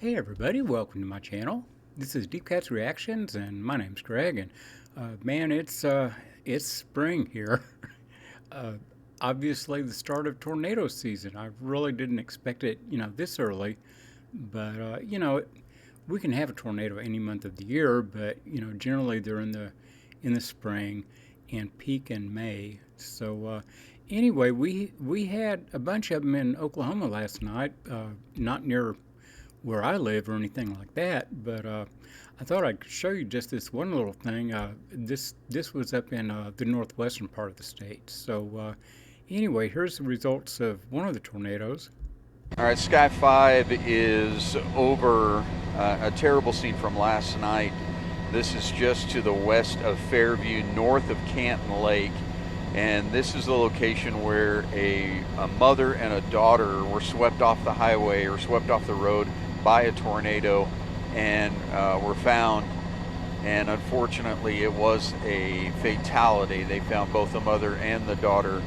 Hey everybody, welcome to my channel. This is Deep Cats Reactions, and my name's Greg. And man, it's spring here. uh, Obviously, the start of tornado season. I really didn't expect it, this early. But we can have a tornado any month of the year, but generally they're in the spring and peak in May. So anyway, we had a bunch of them in Oklahoma last night, not near where I live or anything like that. But I thought I'd show you just this one little thing. This was up in the northwestern part of the state. So anyway, here's the results of one of the tornadoes. All right, Sky 5 is over a terrible scene from last night. This is just to the west of Fairview, north of Canton Lake. And this is the location where a mother and a daughter were swept off the highway or swept off the road by a tornado and were found. And unfortunately, it was a fatality. They found both the mother and the daughter.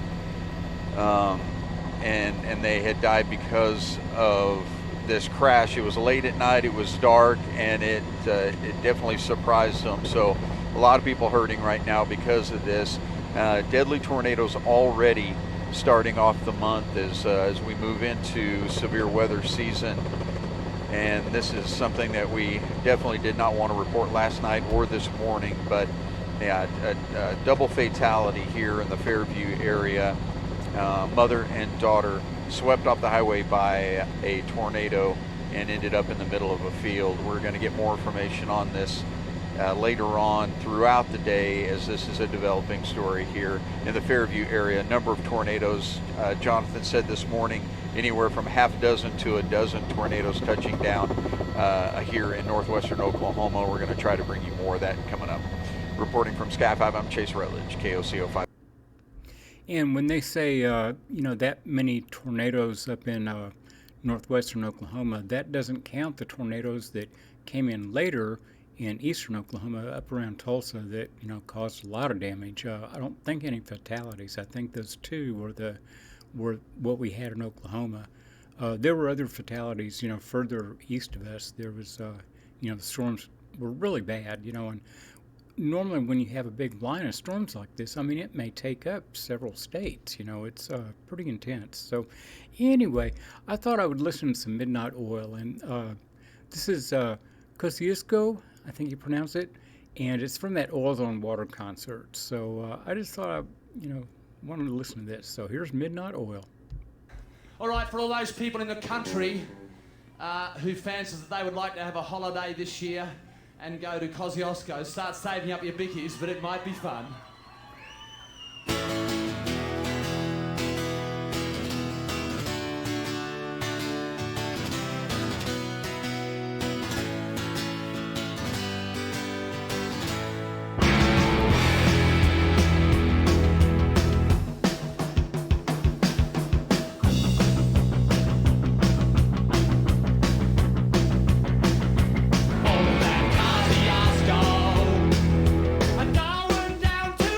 And they had died because of this crash. It was late at night, it was dark, and it definitely surprised them. So a lot of people hurting right now because of this. Deadly tornadoes already starting off the month as we move into severe weather season. And this is something that we definitely did not want to report last night or this morning, but yeah, a double fatality here in the Fairview area. Mother and daughter swept off the highway by a tornado and ended up in the middle of a field. We're going to get more information on this later on throughout the day, as this is a developing story here in the Fairview area. A number of tornadoes, Jonathan said this morning, anywhere from half a dozen to a dozen tornadoes touching down here in northwestern Oklahoma. We're going to try to bring you more of that coming up. Reporting from Sky 5, I'm Chase Rutledge, KOCO 5. And when they say, that many tornadoes up in northwestern Oklahoma, that doesn't count the tornadoes that came in later in eastern Oklahoma, up around Tulsa, that caused a lot of damage. I don't think any fatalities. I think those two were what we had in Oklahoma. There were other fatalities, further east of us. There was, the storms were really bad, and normally when you have a big line of storms like this, I mean, it may take up several states. It's pretty intense. So anyway, I thought I would listen to some Midnight Oil, and this is Kosciusko, I think you pronounce it, and it's from that Oils on Water concert. So I just thought I, wanted to listen to this. So here's Midnight Oil. All right, for all those people in the country who fancy that they would like to have a holiday this year and go to Kosciusko, start saving up your bickies, but it might be fun. I'm going down to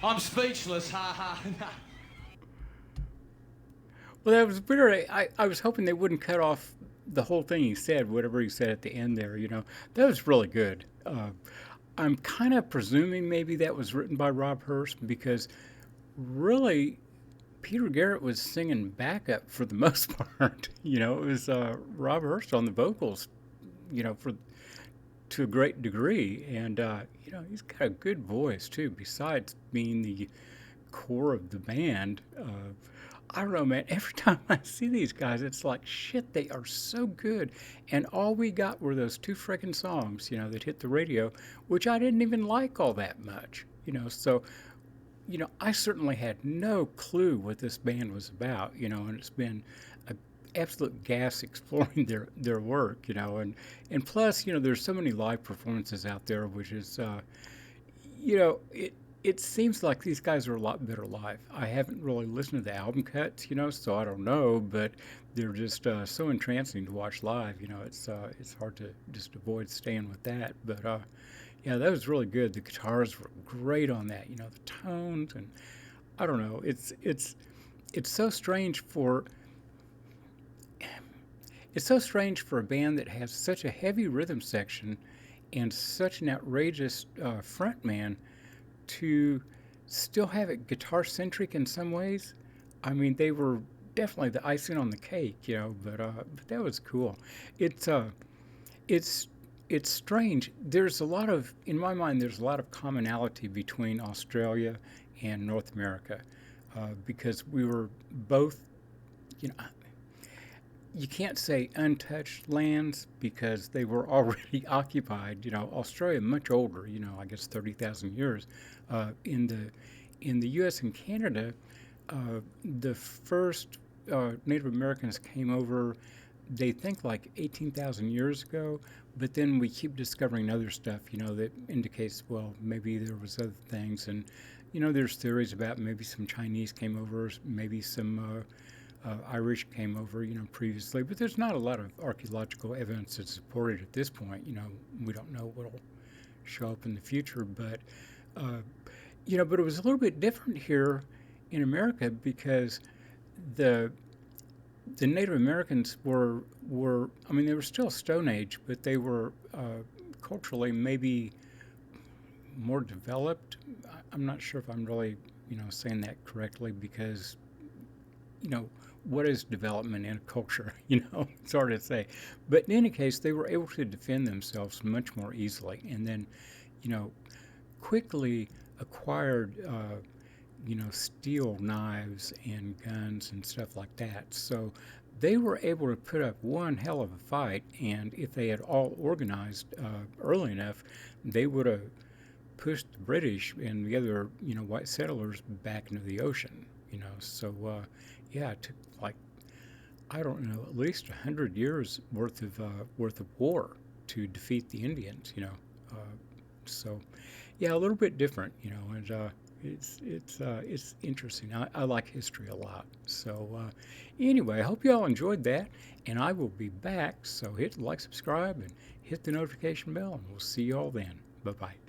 I'm speechless. Ha ha. Well, that was weird. I was hoping they wouldn't cut off the whole thing he said, whatever he said at the end there. That was really good. I'm kind of presuming maybe that was written by Rob Hurst because really Peter Garrett was singing backup for the most part. It was Rob Hurst on the vocals. For to a great degree, and he's got a good voice too. Besides being the core of the band, I don't know, man. Every time I see these guys, it's like shit. They are so good, and all we got were those two freaking songs, that hit the radio, which I didn't even like all that much. So I certainly had no clue what this band was about, and it's been an absolute gas exploring their work, and plus, there's so many live performances out there, which is, it seems like these guys are a lot better live. I haven't really listened to the album cuts, so I don't know, but they're just so entrancing to watch live. It's hard to just avoid staying with that, but yeah, that was really good. The guitars were great on that. The tones, and I don't know. It's so strange for a band that has such a heavy rhythm section and such an outrageous frontman to still have it guitar centric in some ways. I mean, they were definitely the icing on the cake, but that was cool. It's it's it's strange. In my mind, there's a lot of commonality between Australia and North America because we were both, you know, you can't say untouched lands because they were already occupied. Australia much older. I guess 30,000 years. In the U.S. and Canada, the first Native Americans came over. They think like 18,000 years ago, but then we keep discovering other stuff. That indicates maybe there was other things, and there's theories about maybe some Chinese came over, maybe some. Irish came over, previously, but there's not a lot of archaeological evidence to support it at this point. We don't know what'll show up in the future, but but it was a little bit different here in America because the Native Americans were I mean they were still Stone Age, but they were culturally maybe more developed. I'm not sure if I'm really saying that correctly because what is development in a culture? It's hard to say. But in any case, they were able to defend themselves much more easily, and then, quickly acquired, steel knives and guns and stuff like that. So they were able to put up one hell of a fight, and if they had all organized early enough, they would have pushed the British and the other, white settlers back into the ocean. So yeah, it took like I don't know, at least 100 years worth of war to defeat the Indians. So yeah, a little bit different. And it's interesting. I like history a lot. So anyway, I hope you all enjoyed that, and I will be back. So hit like, subscribe, and hit the notification bell, and we'll see you all then. Bye bye.